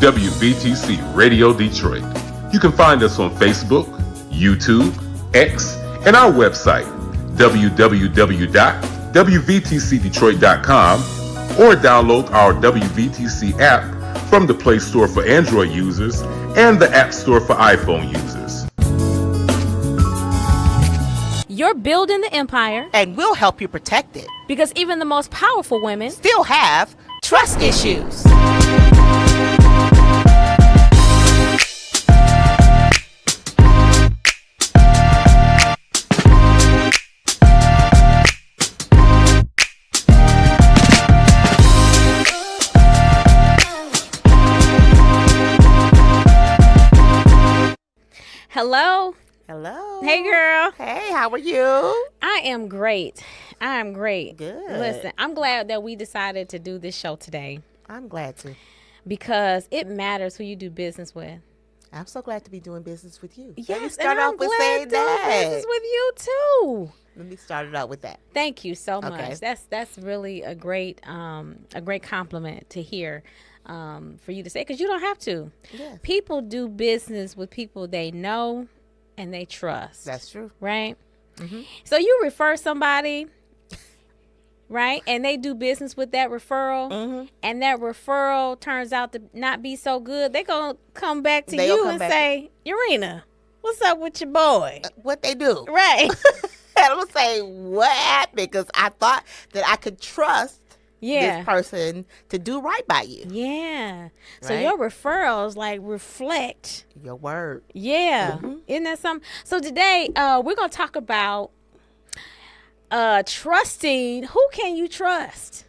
WVTC Radio Detroit. You can find us on Facebook, YouTube, X, and our website, www.wvtcdetroit.com, or download our WVTC app from the Play Store for Android users and the App Store for iPhone users. You're building the empire, and we'll help you protect it. Because even the most powerful women still have trust issues. Hello. Hello. Hey, girl. Hey, how are you? I am great. Good. Listen, I'm glad that we decided to do this show today. I'm glad to. Because it matters who you do business with. I'm so glad to be doing business with you. Yes, Let me start and off I'm with glad saying to do that. business with you too. Let me start it out with that. Thank you so Okay. much. That's really a great compliment to hear. For you to say, because you don't have to. Yes. People do business with people they know and they trust. That's true. Right? Mm-hmm. So you refer somebody, right? And they do business with that referral, Mm-hmm. and that referral turns out to not be so good. They're going to come back to They'll you come and back. say, Urenia, what's up with your boy? What they do. Right. And I'm going to say, what happened? Because I thought that I could trust this person to do right by you. Yeah. So Right? your referrals like reflect Your word. Yeah. Mm-hmm. Isn't that something? So today we're going to talk about trusting. Who can you trust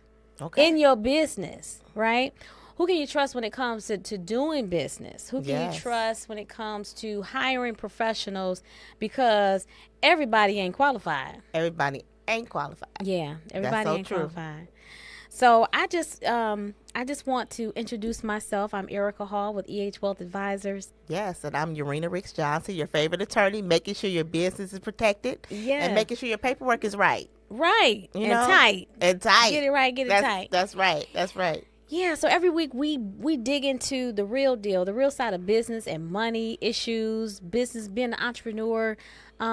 in your business, right? Who can you trust when it comes to doing business? Who can you trust when it comes to hiring professionals? Because everybody ain't qualified. Everybody ain't qualified. Yeah, everybody so ain't true. qualified. So I just want to introduce myself. I'm Erica Hall with EH Wealth Advisors. Yes, and I'm Urenia Ricks Johnson, your favorite attorney, making sure your business is protected and making sure your paperwork is right. Right. You and know? tight. And tight. Get it right, get it tight. That's right. That's right. Yeah, so every week we dig into the real deal, the real side of business and money issues, business, being an entrepreneur,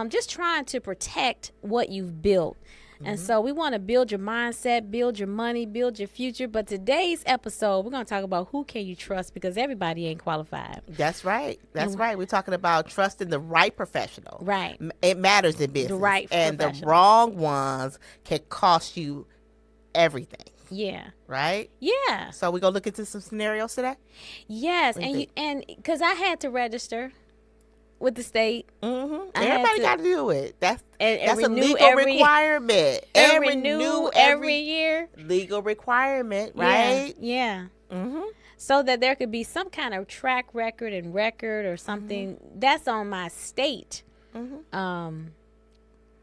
just trying to protect what you've built. And so we want to build your mindset, build your money, build your future. But today's episode, we're going to talk about who can you trust, because everybody ain't qualified. That's right. That's right. We're talking about trusting the right professional. Right. It matters in business. The right and professional. the wrong ones can cost you everything. Yeah. Right? Yeah. So we're going to look into some scenarios today? Yes. What do you And because I had to register with the state. Mm-hmm. I had Everybody to- got to do it. That's a renew legal requirement. And renew every year. Legal requirement, right? Yeah. Mm-hmm. So that there could be some kind of track record and record or something that's on my state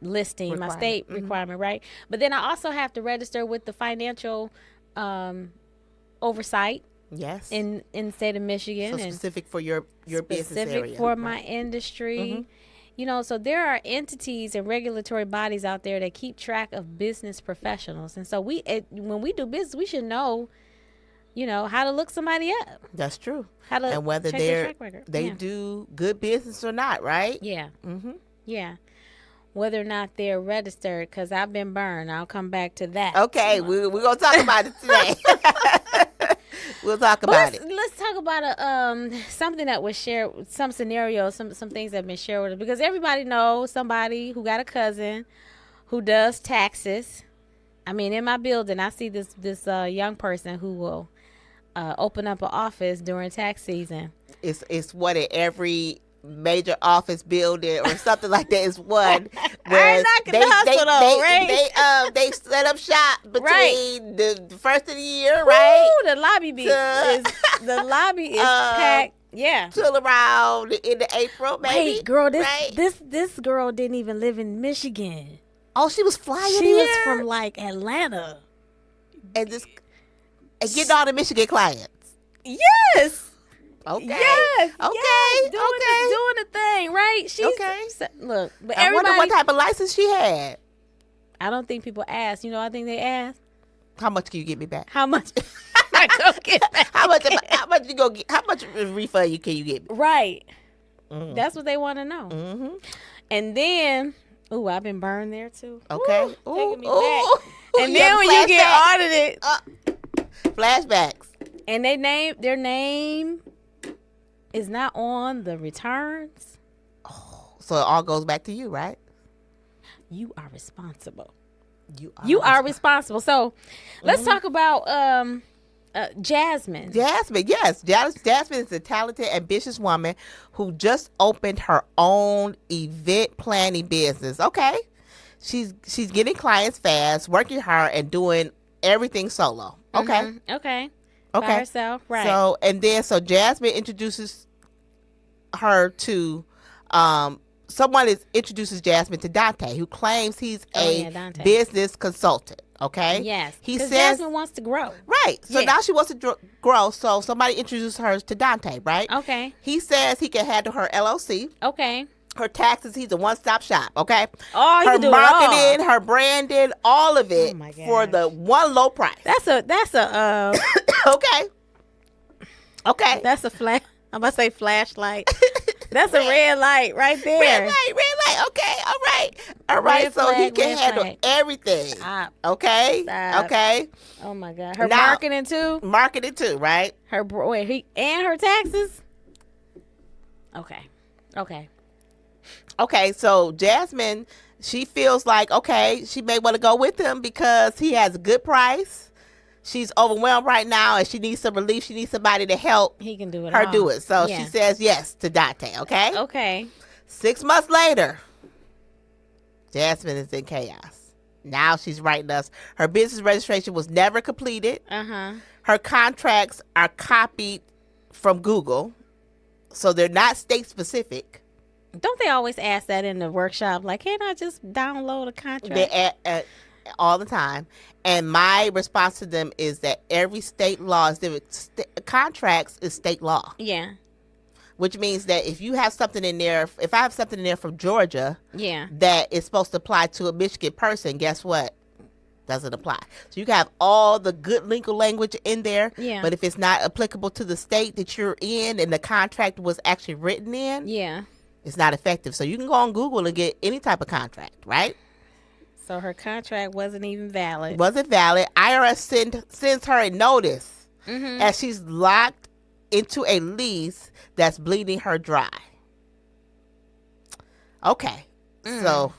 listing, my state requirement, right? But then I also have to register with the financial oversight Yes. in the state of Michigan. So and specific for your business specific area. for Right. my industry. You know, so there are entities and regulatory bodies out there that keep track of business professionals. And so when we do business, we should know, you know, how to look somebody up. That's true. How to And whether check their track record. they do good business or not, right? Yeah. Mm-hmm. Yeah. Whether or not they're registered, because I've been burned. I'll come back to that. Okay, we're going to talk about it today. We'll talk about it. Let's talk about something that was shared, some scenarios, some things that have been shared with us, because everybody knows somebody who got a cousin who does taxes. I mean, in my building, I see this young person who will open up an office during tax season. It's what in every major office building or something like that is one where they set up shop between the first of the year, right? Ooh, the lobby is packed. Yeah. Till around in the April, maybe. Wait, girl, right? this girl didn't even live in Michigan. Oh, she was flying She here? was from like Atlanta. and getting all the Michigan clients. Yes. Okay. Yes. Okay. Yes. Okay. Doing the thing, right? She's Okay. Look, but I wonder everybody. what type of license she had. I don't think people ask. You know, I think they ask How much can you get me back? how much. go get back. How much you go get? How much refund can you get? Right. That's what they want to know. And then, I've been burned there too. Okay. Taking me back. And then when you get audited, flashbacks. And their name is not on the returns. So it all goes back to you, right? You are responsible. You are responsible. So let's talk about Jasmine. Jasmine, yes. Jasmine is a talented, ambitious woman who just opened her own event planning business. Okay. She's getting clients fast, working hard, and doing everything solo. Okay. Okay. By herself. Right. So Jasmine introduces her to someone introduces Jasmine to Dante, who claims he's a business consultant. Okay. Yes. He says Jasmine wants to grow. Right. So now she wants to grow. So somebody introduces her to Dante. Right. Okay. He says he can handle her LLC. Okay. Her taxes. He's a one-stop shop. Okay. Oh, he her can do marketing, it all. her branding, all of it for the one low price. That's a okay. Okay. That's a flash. I'm about to say flashlight. That's a red light right there. Red light. Okay. All right. Red so flag, he can red handle flag. everything. Stop. Okay. Stop. Okay. Oh my God. Her Now- marketing too. Marketing too, right? And her taxes. Okay. Okay. So Jasmine, she feels like, she may want to go with him because he has a good price. She's overwhelmed right now and she needs some relief. She needs somebody to help He can do it. her all. do it. So Yeah. she says yes to Dante. Okay. Okay. 6 months later, Jasmine is in chaos. Now she's writing us. Her business registration was never completed. Her contracts are copied from Google, so they're not state specific. Don't they always ask that in the workshop? Like, can't I just download a contract? They all the time. And my response to them is that every state law is different. Contracts is state law. Yeah. Which means that if you have something in there, if I have something in there from Georgia, Yeah. that is supposed to apply to a Michigan person, guess what? Doesn't apply. So you can have all the good legal language in there, Yeah. but if it's not applicable to the state that you're in and the contract was actually written in, Yeah. it's not effective. So you can go on Google and get any type of contract, right? So her contract wasn't even valid. It wasn't valid. IRS sends her a notice as she's locked into a lease that's bleeding her dry. Okay. So,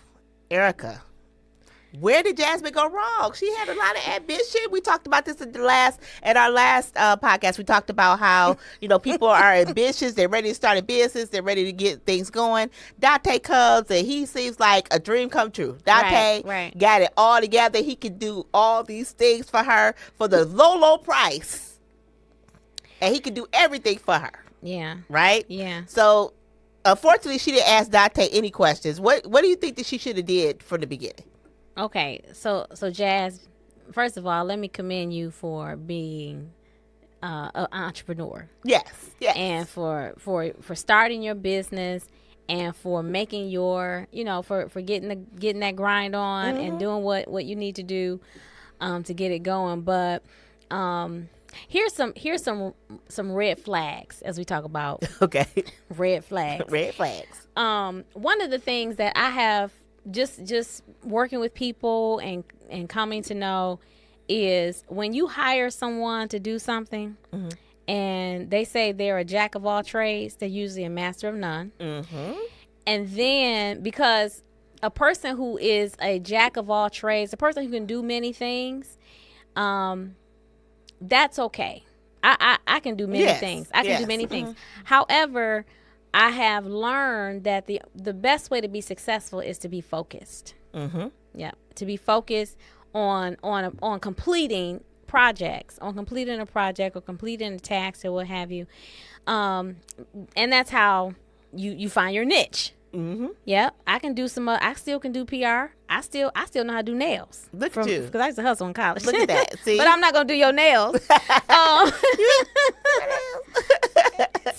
Erica, where did Jasmine go wrong? She had a lot of ambition. We talked about this at our last podcast. We talked about how, people are ambitious. They're ready to start a business. They're ready to get things going. Dante comes and he seems like a dream come true. Dante Right. got it all together. He could do all these things for her for the low price. And he could do everything for her. Yeah. Right? Yeah. So, unfortunately, she didn't ask Dante any questions. What do you think that she should have did from the beginning? Okay. So Jazz, first of all, let me commend you for being an entrepreneur. Yes. And for starting your business and for making your, for getting that grind on and doing what you need to do to get it going. But here's some red flags as we talk about Okay. red flags. Red flags. One of the things that I have just working with people and coming to know is when you hire someone to do something and they say they're a jack of all trades, they're usually a master of none. And then because a person who is a jack of all trades, a person who can do many things, that's okay. I can do many things. I can do many things. However, I have learned that the best way to be successful is to be focused. Yeah, to be focused on completing projects, on completing a project or completing a task or what have you. And that's how you find your niche. Yep, I can do I still can do PR. I still know how to do nails. Look at you. Because I used to hustle in college. Look at that. See? But I'm not going to do your nails.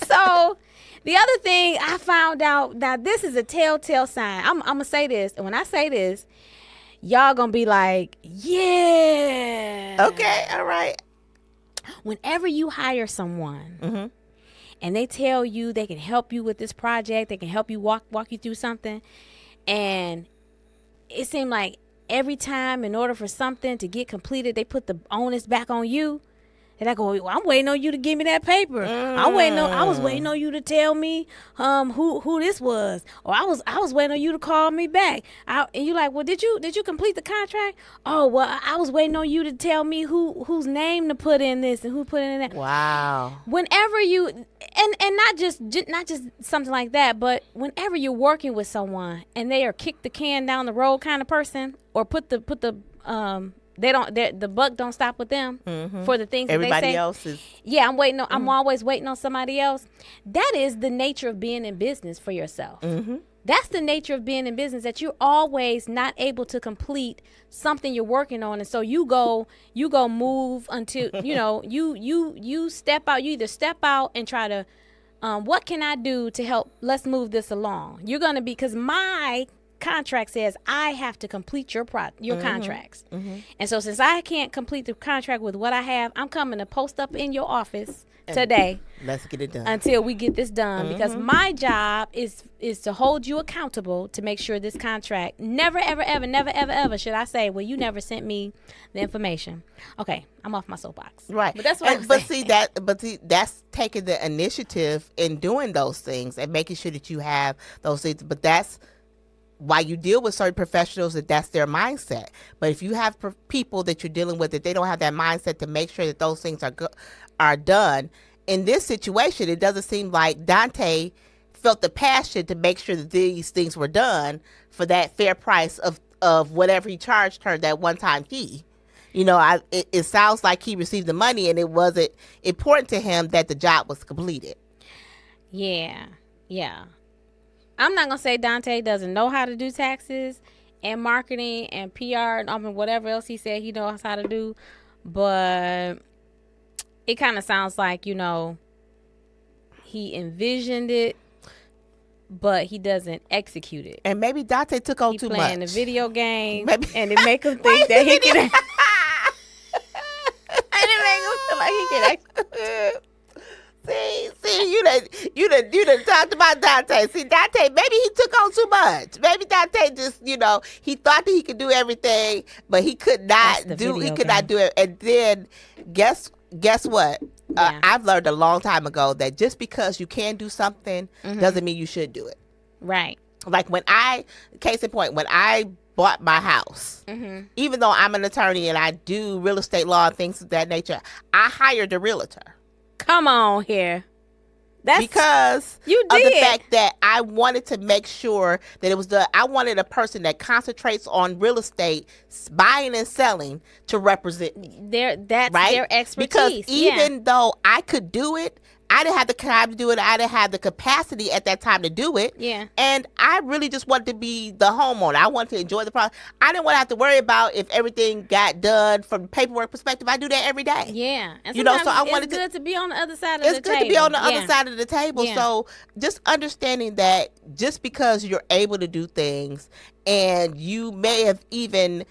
So the other thing I found out, now this is a telltale sign. I'm going to say this. And when I say this, y'all going to be like, yeah. Okay. All right. whenever you hire someone and they tell you they can help you with this project, they can help you walk you through something, and it seemed like every time in order for something to get completed, they put the onus back on you. And I go, well, I'm waiting on you to give me that paper. I was waiting on you to tell me who this was, or I was waiting on you to call me back. And you're like, well, did you complete the contract? Oh, well, I was waiting on you to tell me whose name to put in this and who put in that. Wow. Whenever you and not just something like that, but whenever you're working with someone and they are kick the can down the road kind of person, or put the the buck don't stop with them for the things everybody that they say. else is. Yeah, I'm always waiting on somebody else. That is the nature of being in business for yourself. That's the nature of being in business, that you're always not able to complete something you're working on, and so you go move until you step out. You either step out and try to what can I do to help? Let's move this along. You're gonna be, because my contract says I have to complete your contracts. And so since I can't complete the contract with what I have, I'm coming to post up in your office today. Let's get it done until we get this done, because my job is to hold you accountable to make sure this contract never ever should I say, well, you never sent me the information. Okay, I'm off my soapbox. Right. But that's what I'm saying. That's taking the initiative in doing those things and making sure that you have those things. But that's why you deal with certain professionals, that's their mindset. But if you have people that you're dealing with that they don't have that mindset to make sure that those things are done, in this situation, it doesn't seem like Dante felt the passion to make sure that these things were done for that fair price of whatever he charged her that one-time fee. It sounds like he received the money and it wasn't important to him that the job was completed. Yeah. I'm not going to say Dante doesn't know how to do taxes and marketing and PR and whatever else he said he knows how to do. But it kind of sounds like, he envisioned it, but he doesn't execute it. And maybe Dante took on too much. He playing the video game, and it make him think that he can... And it make him feel like he can execute. See, you done talked about Dante. See, Dante, maybe he took on too much. Maybe Dante just, he thought that he could do everything, but he could not do it. And then guess what? Yeah. I've learned a long time ago that just because you can do something doesn't mean you should do it. Right. Like case in point, when I bought my house, even though I'm an attorney and I do real estate law and things of that nature, I hired a realtor. Come on here. Because you of did. the fact that I wanted to make sure that I wanted a person that concentrates on real estate, buying and selling, to represent me. That's right? Their expertise. Because even though I could do it, I didn't have the time to do it. I didn't have the capacity at that time to do it. Yeah. And I really just wanted to be the homeowner. I wanted to enjoy the process. I didn't want to have to worry about if everything got done from a paperwork perspective. I do that every day. Yeah. And so I wanted wanted good to be on the other side of the table. It's good to be on the other side of the table. Yeah. So just understanding that just because you're able to do things and you may have even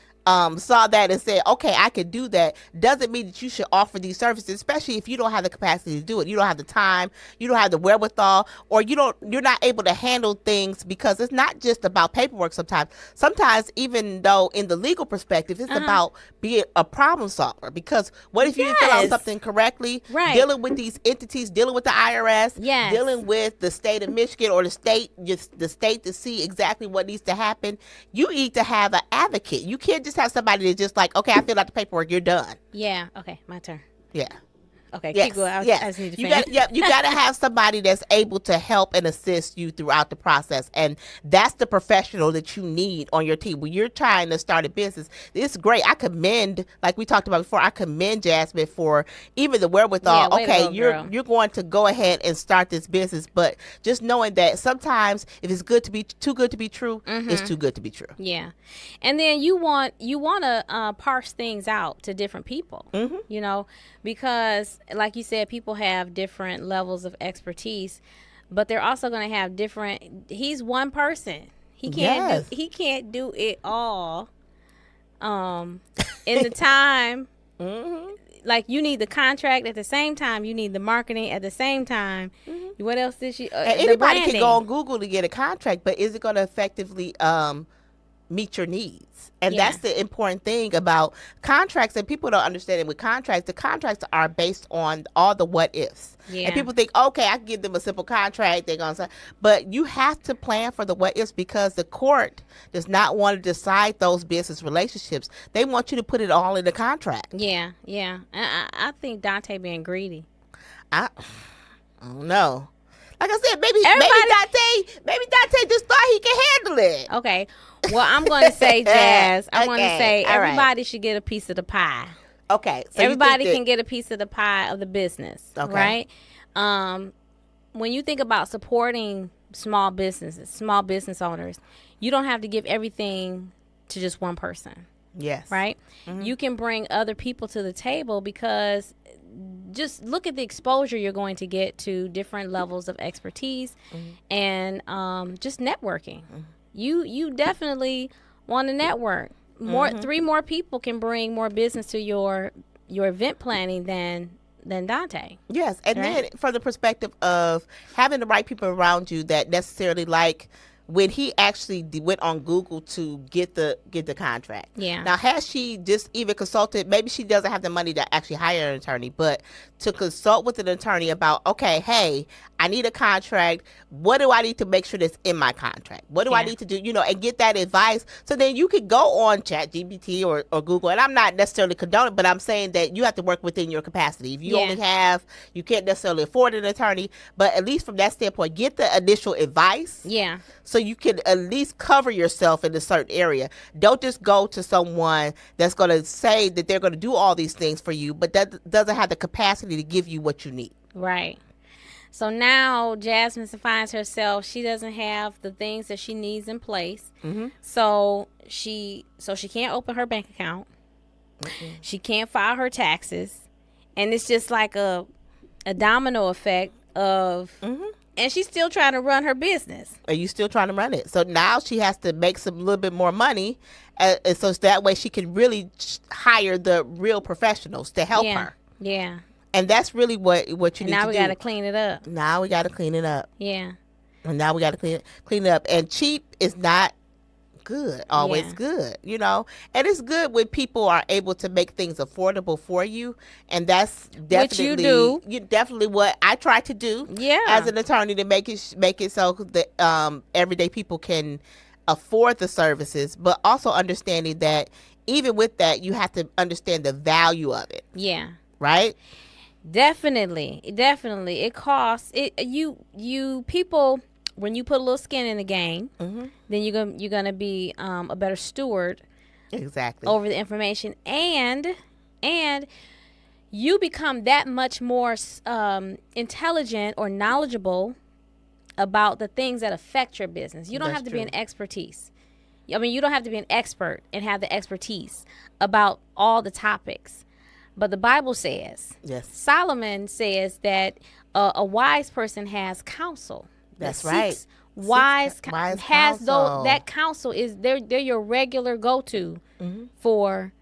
saw that and said, okay, I could do that, doesn't mean that you should offer these services, especially if you don't have the capacity to do it. You don't have the time, you don't have the wherewithal, or you're not able to handle things, because it's not just about paperwork sometimes. Sometimes, even though in the legal perspective, it's about being a problem solver, because what if you didn't fill out something correctly, dealing with these entities, dealing with the IRS, dealing with the state of Michigan or the state to see exactly what needs to happen. You need to have an advocate. You can't just have somebody that's just like, okay, I filled out the paperwork, you're done. Yeah. Okay, my turn. Yeah. Okay, keep going. I just need to you got to have somebody that's able to help and assist you throughout the process, and that's the professional that you need on your team when you're trying to start a business. It's great. I commend, like we talked about before, I commend Jasmine for even the wherewithal. Okay, you're going to go ahead and start this business, but just knowing that sometimes if it's too good to be true, it's too good to be true. Yeah, and then you want to parse things out to different people, because like you said, people have different levels of expertise, but they're also going to have different. He's one person. He can't do it all. In the time. like you need the contract at the same time. You need the marketing at the same time. What else did she? And anybody can go on Google to get a contract, but is it going to effectively meet your needs? And that's the important thing about contracts, and people don't understand it with contracts. The contracts are based on all the what ifs. And people think, okay, I can give them a simple contract. They're going to say, but you have to plan for the what ifs, because the court does not want to decide those business relationships. They want you to put it all in the contract. Yeah. I think Dante being greedy. I don't know. Like I said, maybe Dante just thought he could handle it. Okay. Well, I'm going to say, Jazz, I'm going to say all right. everybody should get a piece of the pie. Okay. So everybody can get a piece of the pie of the business, right? When you think about supporting small businesses, small business owners, you don't have to give everything to just one person. Yes. Right? You can bring other people to the table, because just look at the exposure you're going to get to different levels of expertise and just networking. You definitely want to network. Three more people can bring more business to your event planning than Dante. Yes, and then from the perspective of having the right people around you that necessarily, like when he actually went on Google to get the contract. Yeah. Now, has she just even consulted? Maybe she doesn't have the money to actually hire an attorney, but to consult with an attorney about, okay, hey, I need a contract. What do I need to make sure that's in my contract? What do I need to do? And get that advice. So then you could go on ChatGPT or Google. And I'm not necessarily condoning, but I'm saying that you have to work within your capacity. If you only you can't necessarily afford an attorney, but at least from that standpoint, get the initial advice. Yeah. So you can at least cover yourself in a certain area. Don't just go to someone that's going to say that they're going to do all these things for you, but that doesn't have the capacity to give you what you need. Right. So now Jasmine finds herself, she doesn't have the things that she needs in place. So she can't open her bank account. She can't file her taxes. And it's just like a domino effect of, and she's still trying to run her business. Are you still trying to run it? So now she has to make a little bit more money. And so that way she can really hire the real professionals to help her. Yeah. And that's really what you need to do. Now we got to clean it up. Now we got to clean it up. Yeah. And now we got to clean it up. And cheap is not good. Always good, And it's good when people are able to make things affordable for you. And that's definitely which you do. Definitely what I try to do. Yeah. As an attorney, to make it so that everyday people can afford the services, but also understanding that even with that, you have to understand the value of it. Yeah. Right? Definitely. It costs you people. When you put a little skin in the game, then you're gonna be a better steward. Exactly. Over the information, and you become that much more intelligent or knowledgeable about the things that affect your business. You don't have to be an expertise. I mean, you don't have to be an expert and have the expertise about all the topics. But the Bible says, Solomon says that a wise person has counsel. That's right. Wise has counsel. That counsel is they're your regular go-to for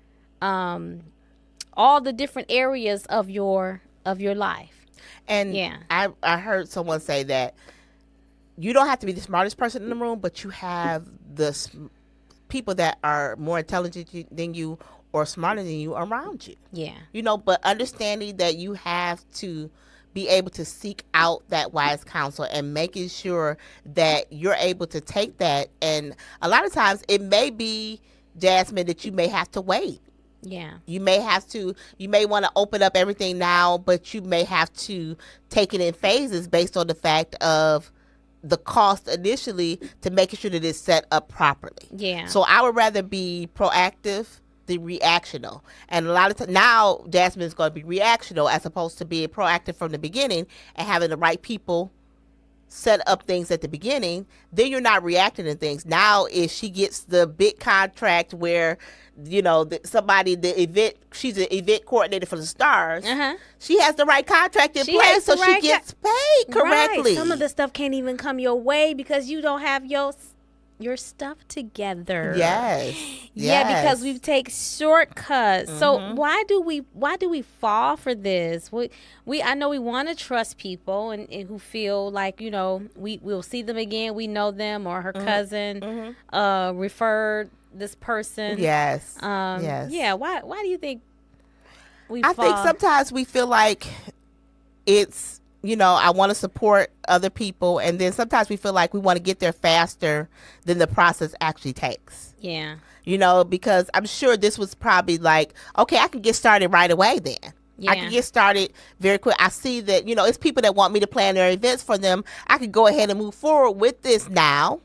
all the different areas of your life. And I heard someone say that you don't have to be the smartest person in the room, but you have the people that are more intelligent than you or smarter than you around you. Yeah. But understanding that you have to be able to seek out that wise counsel and making sure that you're able to take that. And a lot of times it may be, Jasmine, that you may have to wait. Yeah. You may want to open up everything now, but you may have to take it in phases based on the fact of the cost initially to making sure that it's set up properly. Yeah. So I would rather be proactive than reactional. And a lot of now Jasmine is going to be reactional as opposed to being proactive from the beginning and having the right people set up things at the beginning. Then you're not reacting to things. Now if she gets the big contract where she's an event coordinator for the stars. She has the right contract in place, so she gets paid correctly. Right. Some of the stuff can't even come your way because you don't have your your stuff together. Yes. Yeah, because we take shortcuts. So Mm-hmm. why do we fall for this? I know we want to trust people and who feel like, we'll see them again, we know them, or her cousin referred this person. Yes. Yes. Yeah, why do you think I think sometimes we feel like it's, I want to support other people, and then sometimes we feel like we want to get there faster than the process actually takes. Yeah. Because I'm sure this was probably like, okay, I can get started right away then. Yeah. I can get started very quick. I see that, it's people that want me to plan their events for them. I could go ahead and move forward with this now.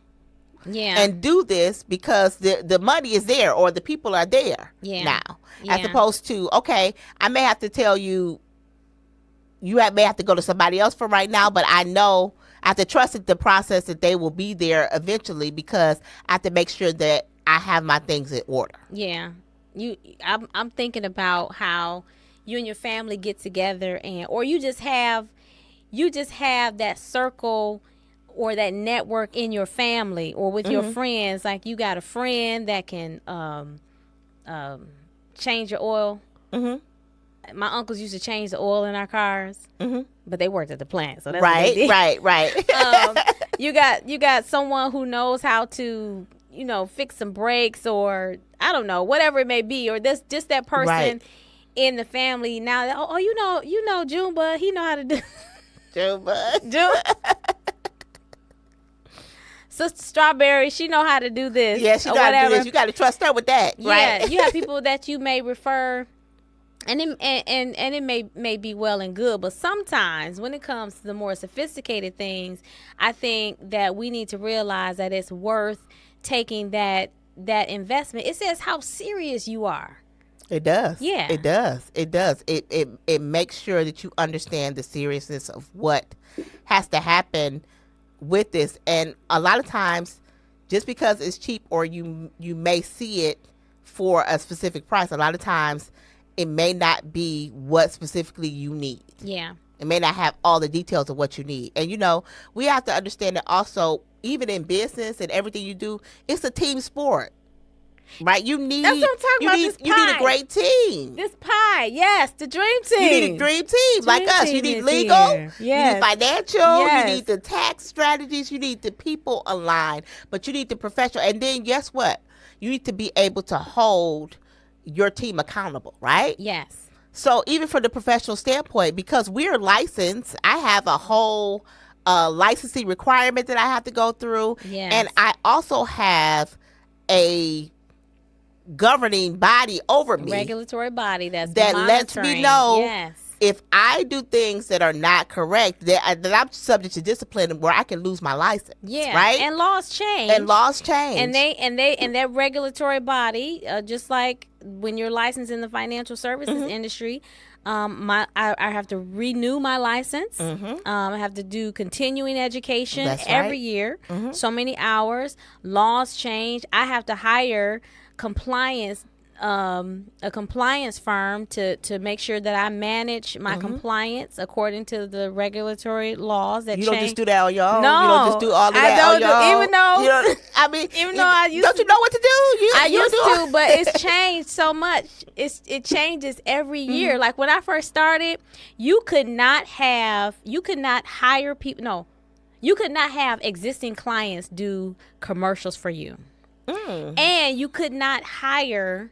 Yeah. And do this because the money is there, or the people are there now. Yeah. As opposed to, okay, I may have to tell you, may have to go to somebody else for right now, but I know I have to trust the process that they will be there eventually, because I have to make sure that I have my things in order. Yeah. I'm thinking about how you and your family get together, or you just have that circle or that network in your family or with your friends. Like, you got a friend that can change your oil. Mm-hmm. My uncles used to change the oil in our cars, but they worked at the plant, so that's what they did. Right. You got someone who knows how to, fix some brakes, or I don't know, whatever it may be, or just that person in the family. Now, you know, Junebug, he know how to do. Junebug. Sister Strawberry, she know how to do this. Yeah, she know how to do this. You got to trust her with that, right? Yeah, you have people that you may refer. And it may be well and good, but sometimes when it comes to the more sophisticated things, I think that we need to realize that it's worth taking that investment. It says how serious you are. It does. Yeah. It does. It makes sure that you understand the seriousness of what has to happen with this. And a lot of times, just because it's cheap, or you may see it for a specific price, a lot of times it may not be what specifically you need. Yeah. It may not have all the details of what you need. And, we have to understand that also, even in business and everything you do, it's a team sport. Right? That's what I'm talking about, this pie. You need a great team. This pie, yes, the dream team. You need a dream team like us. You need legal, you need financial, you need the tax strategies, you need the people aligned, but you need the professional. And then guess what? You need to be able to hold your team accountable, right? Yes. So even from the professional standpoint, because we're licensed, I have a whole licensing requirement that I have to go through. Yes. And I also have a governing body over me, regulatory body that lets me know yes. if I do things that are not correct, that I'm subject to discipline, where I can lose my license. Yeah, right. And laws change. And that regulatory body, just like when you're licensed in the financial services industry, I have to renew my license. I have to do continuing education every year. So many hours. Laws change. I have to hire a compliance firm to make sure that I manage my compliance according to the regulatory laws that you change. Don't just do that on your own. No, you don't just do all of that on your own. Even though I used don't you know what to do? I used to, but it's changed so much. It changes every year. Like when I first started, you could not hire people. No, you could not have existing clients do commercials for you. And you could not hire,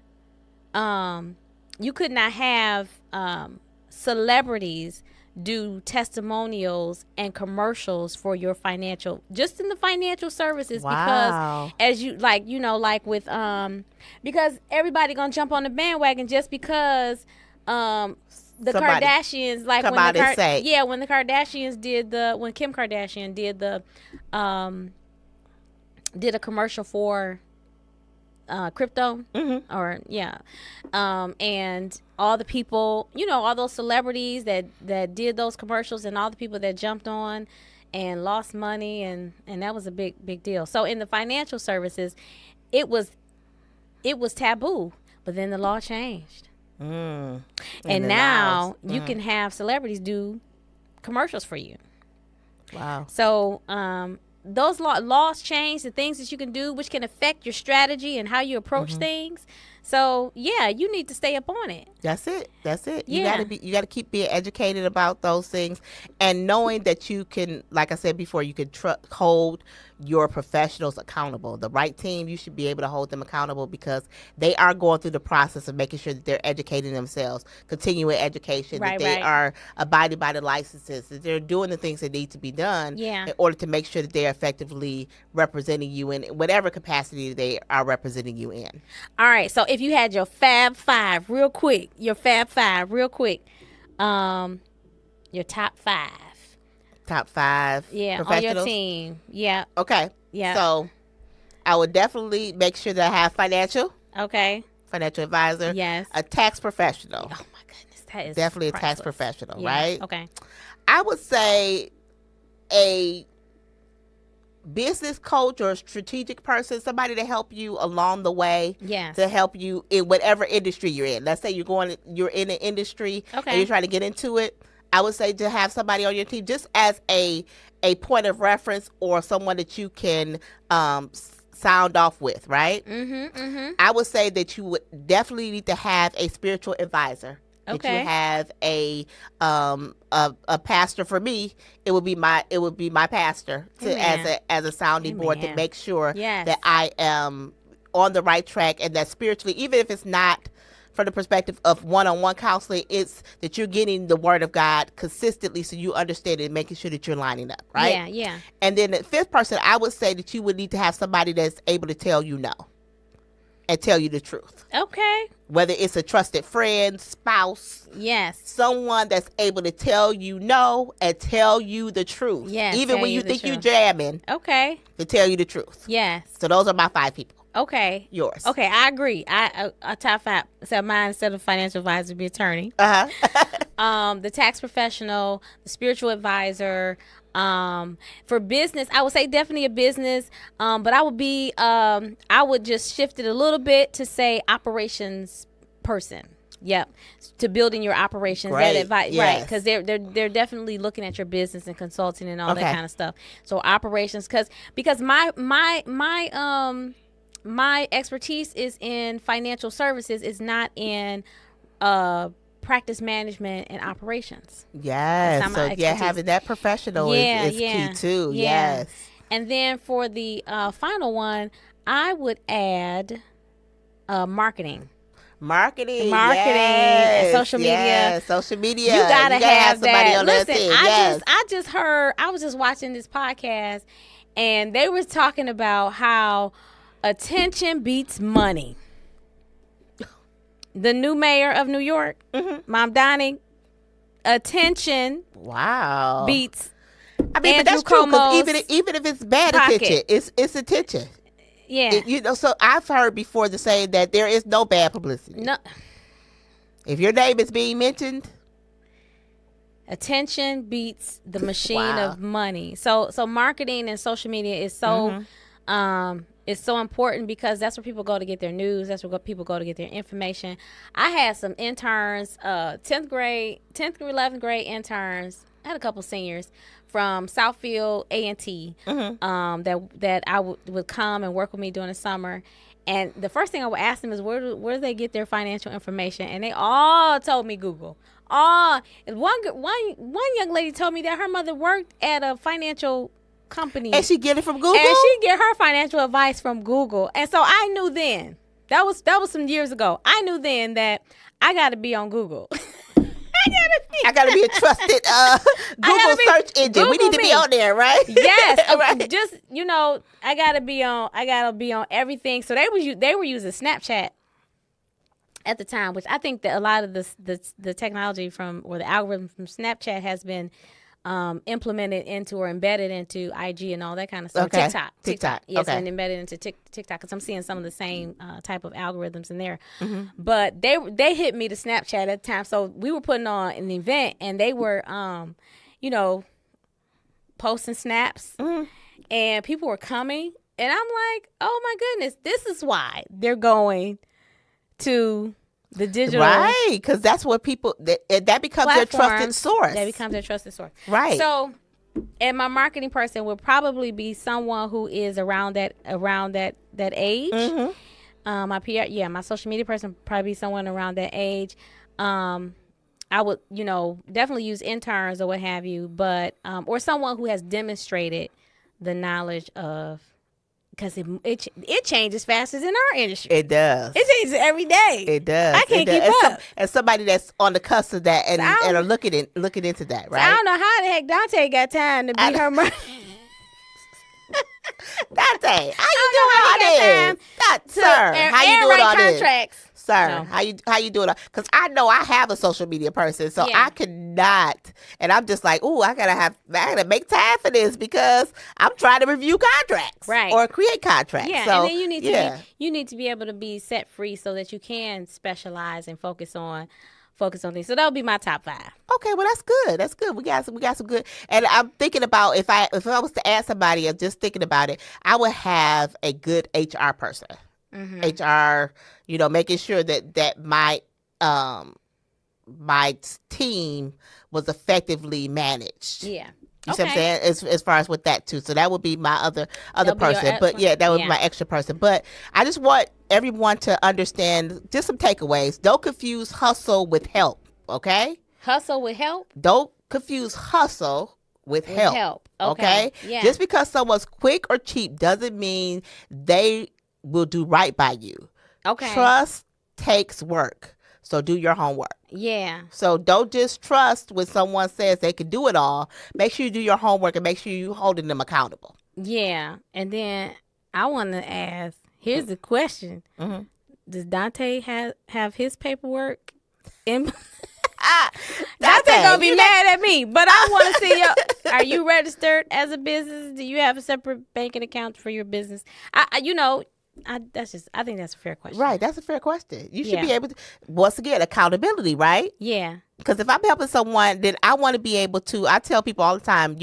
you could not have celebrities do testimonials and commercials for your just in the financial services. Wow. Because as you like with because everybody gonna jump on the bandwagon just because the Kardashians, like when the Kardashians when Kim Kardashian did a commercial for crypto and all the people, all those celebrities that did those commercials, and all the people that jumped on and lost money, and that was a big deal. So in the financial services, it was taboo, but then the law changed. And now you can have celebrities do commercials for you. Wow. So those laws change, the things that you can do, which can affect your strategy and how you approach things. So yeah, you need to stay up on it. That's it. Yeah. You gotta keep being educated about those things, and knowing that you can, like I said before, you can hold your professionals accountable. The right team, you should be able to hold them accountable, because they are going through the process of making sure that they're educating themselves, continuing education, that they are abiding by the licenses, that they're doing the things that need to be done in order to make sure that they're effectively representing you in whatever capacity they are representing you in. All right, so if you had your Fab Five real quick, your top five. Yeah, on your team. Yeah. Okay. Yeah. So I would definitely make sure that I have financial advisor. Yes. A tax professional. Oh my goodness, that is Definitely priceless. a tax professional, Yeah. right? Okay. I would say a business coach or a strategic person, somebody to help you along the way. Yes. To help you in whatever industry you're in. Let's say you're in an industry and you're trying to get into it. I would say to have somebody on your team just as a point of reference, or someone that you can sound off with, right? I would say that you would definitely need to have a spiritual advisor. That you have a pastor. For me, it would be my pastor as a sounding board, to make sure that I am on the right track, and that spiritually, even if it's not from the perspective of one-on-one counseling, it's that you're getting the word of God consistently, so you understand it, and making sure that you're lining up, right? Yeah. And then the fifth person, I would say that you would need to have somebody that's able to tell you no and tell you the truth. Okay. Whether it's a trusted friend, spouse, someone that's able to tell you no and tell you the truth. Yes. Even when you think you're jamming. Okay. To tell you the truth. Yes. So those are my 5 people. Okay. Yours. Okay, I agree. I top 5. So mine, instead of financial advisor, would be attorney. The tax professional, the spiritual advisor. For business, I would say definitely a business. But I would just shift it a little bit to say operations person. Yep. To building your operations. Great. That advice, right? Because they're definitely looking at your business and consulting and all that kind of stuff. So operations, because my expertise is in financial services. It's not in practice management and operations. Yes. So having that professional is key too. Yeah. Yes. And then for the final one, I would add marketing. Marketing, and social media. Yes, social media. You gotta have somebody that. on Listen, that team. I was just watching this podcast, and they were talking about how attention beats money. The new mayor of New York, Mom Donnie, attention beats but that's true, because even if it's bad attention, it's attention. Yeah. So I've heard before the saying that there is no bad publicity. No. If your name is being mentioned, attention beats the machine of money. So marketing and social media is so it's so important, because that's where people go to get their news. That's where people go to get their information. I had some interns, 10th through 11th grade interns. I had a couple seniors from Southfield A&T that I would come and work with me during the summer. And the first thing I would ask them is, where do they get their financial information? And they all told me Google. One young lady told me that her mother worked at a financial company, and she get it from Google, and she get her financial advice from Google. And so I knew then, that was some years ago, I knew then that I got to be on Google. I gotta be a trusted Google search engine. Google we need to be on there, right? Yes. Right. Just I gotta be on everything. So they were using Snapchat at the time, which I think that a lot of the technology or the algorithm from Snapchat has been implemented into or embedded into IG and all that kind of stuff. Okay. TikTok. Yes, and embedded into TikTok, because I'm seeing some of the same type of algorithms in there. But they hit me to Snapchat at the time. So we were putting on an event, and they were, posting snaps, and people were coming, and I'm like, oh my goodness, this is why they're going to the digital, right? Because that's what people that becomes their trusted source. That becomes their trusted source, right? So And my marketing person would probably be someone who is around that age. Mm-hmm. My PR, my social media person would probably be someone around that age. I would, definitely use interns or what have you, but or someone who has demonstrated the knowledge of, because it changes faster than our industry. It does. It changes every day. It does. I can't keep up. And somebody that's on the cusp of that and are looking into that, right? I don't know how the heck Dante got time to be her mother. Dante, how you doing all this? Sir, how you doing all this? Sir, how you doing? Because I know I have a social media person, so I could not. And I'm just like, ooh, I gotta make time for this because I'm trying to review contracts, right, or create contracts. Yeah, so, and then you need to be able to be set free so that you can specialize and focus on things. So that would be my top 5. Okay, well that's good. That's good. We got some good. And I'm thinking about if I was to ask somebody, I'm just thinking about it, I would have a good HR person. Mm-hmm. HR, making sure that my my team was effectively managed. Yeah. You see what I'm saying? As far as with that too. So that would be my other person. But that would be my extra person. But I just want everyone to understand just some takeaways. Don't confuse hustle with help. Okay? Hustle with help? Don't confuse hustle with help. Okay? Yeah. Just because someone's quick or cheap doesn't mean they will do right by you. Okay. Trust takes work. So do your homework. Yeah. So don't just trust when someone says they can do it all. Make sure you do your homework and make sure you're holding them accountable. Yeah. And then I want to ask, here's the question. Mm-hmm. Does Dante have his paperwork in? Dante gonna be mad at me, but I want to see are you registered as a business? Do you have a separate banking account for your business? I think that's a fair question. Right, that's a fair question. You should be able to, once again, accountability, right? Yeah. Because if I'm helping someone, then I want to be able to, I tell people all the time,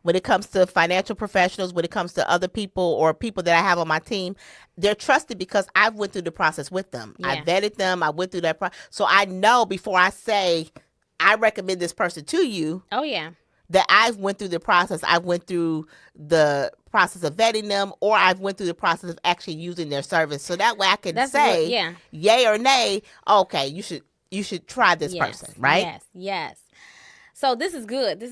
when it comes to financial professionals, when it comes to other people or people that I have on my team, they're trusted because I went through the process with them. Yeah. I vetted them. I went through that process. So I know before I say, I recommend this person to you. Oh, yeah. That I went through the process. I went through the process of vetting them, or I went through the process of actually using their service. So that way I can say, yay or nay, okay, you should try this person, right? Yes. So this is good.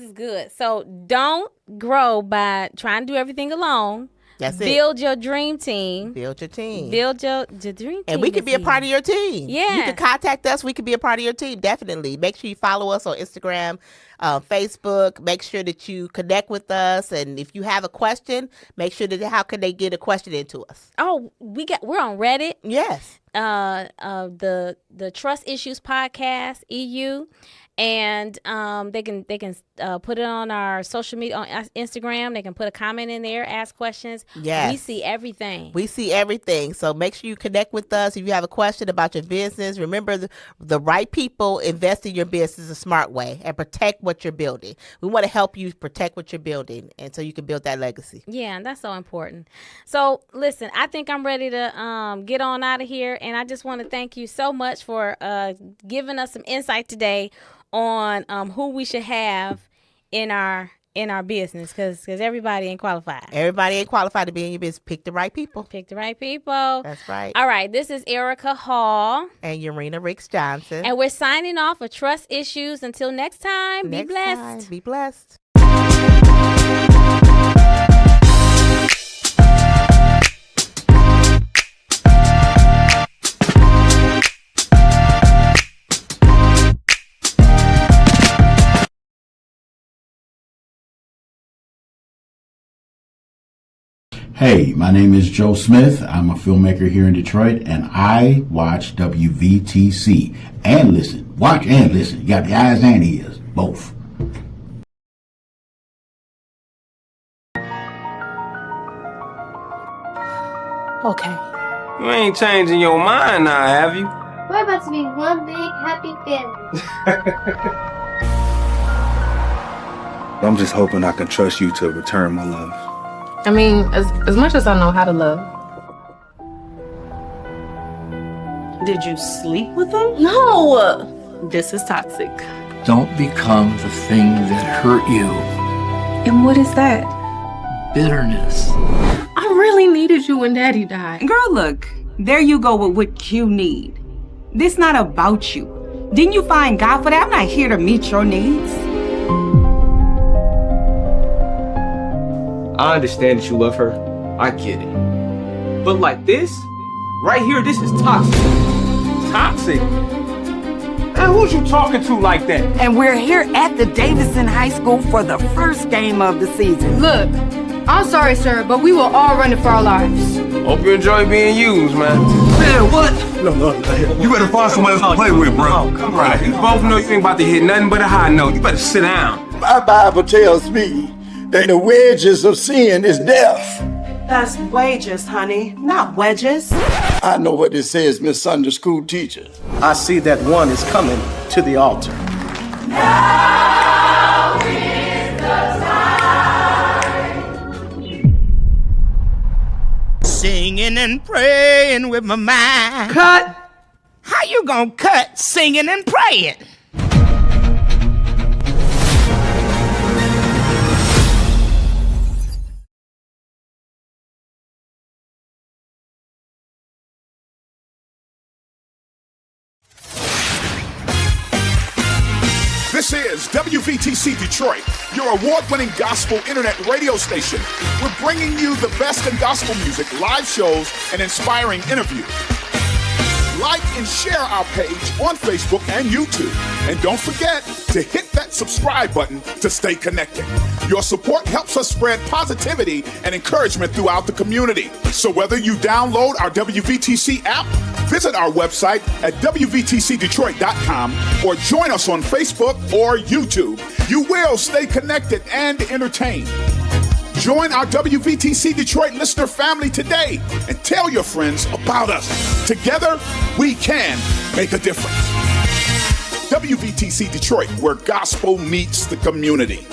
So don't grow by trying to do everything alone. That's Build your dream team. Build your team. Build your dream team. And we can be a part of your team. Yeah. You can contact us. We can be a part of your team. Definitely. Make sure you follow us on Instagram, Facebook. Make sure that you connect with us. And if you have a question, make sure that how can they get a question into us? Oh, we're on Reddit. Yes. The Trust Issues Podcast, EU. And they can put it on our social media, on Instagram. They can put a comment in there, ask questions. Yes. We see everything. So make sure you connect with us. If you have a question about your business, remember the right people invest in your business a smart way and protect what you're building. We want to help you protect what you're building, and so you can build that legacy. Yeah, that's so important. So listen, I think I'm ready to get on out of here, and I just want to thank you so much for giving us some insight today on who we should have in our business, because everybody ain't qualified. Everybody ain't qualified to be in your business. Pick the right people. That's right. All right. This is Erica Hall and Urenia Ricks Johnson, and we're signing off for Trust Issues. Until next time, be blessed. Be blessed. Hey, my name is Joe Smith. I'm a filmmaker here in Detroit, and I watch WVTC and listen. Watch and listen. You got the eyes and ears, both. Okay. You ain't changing your mind now, have you? We're about to be one big happy family. I'm just hoping I can trust you to return my love. I mean, as much as I know how to love. Did you sleep with him? No! This is toxic. Don't become the thing that hurt you And what is that? Bitterness. I really needed you when Daddy died. Girl, look, there you go with what you need. This not about you. Didn't you find God for that? I'm not here to meet your needs. I understand that you love her. I get it. But like this, right here, this is toxic. Toxic? Man, who's you talking to like that? And we're here at the Davidson High School for the first game of the season. Look, I'm sorry, sir, but we will all run it for our lives. Hope you enjoy being used, man. Man, what? No. You better find somebody else to play with, bro. Come right. You both know you ain't about to hit nothing but a high note. You better sit down. My Bible tells me that the wages of sin is death. That's wages, honey, not wedges. I know what it says, Miss Sunday School teacher. I see that one is coming to the altar. Now is the time. Singing and praying with my mind. Cut! How you gonna cut singing and praying? This is WVTC Detroit, your award-winning gospel internet radio station. We're bringing you the best in gospel music, live shows, and inspiring interviews. Like and share our page on Facebook and YouTube. And don't forget to hit that subscribe button to stay connected. Your support helps us spread positivity and encouragement throughout the community. So whether you download our WVTC app, visit our website at WVTCDetroit.com, or join us on Facebook or YouTube, you will stay connected and entertained. Join our WVTC Detroit listener family today and tell your friends about us. Together, we can make a difference. WVTC Detroit, where gospel meets the community.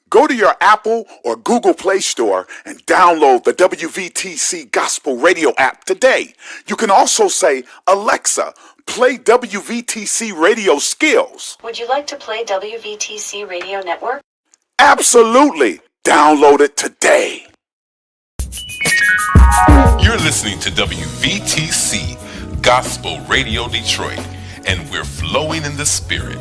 Go to your Apple or Google Play Store and download the WVTC Gospel Radio app today. You can also say, Alexa, play WVTC Radio Skills. Would you like to play WVTC Radio Network? Absolutely. Download it today. You're listening to WVTC Gospel Radio Detroit, and we're flowing in the Spirit.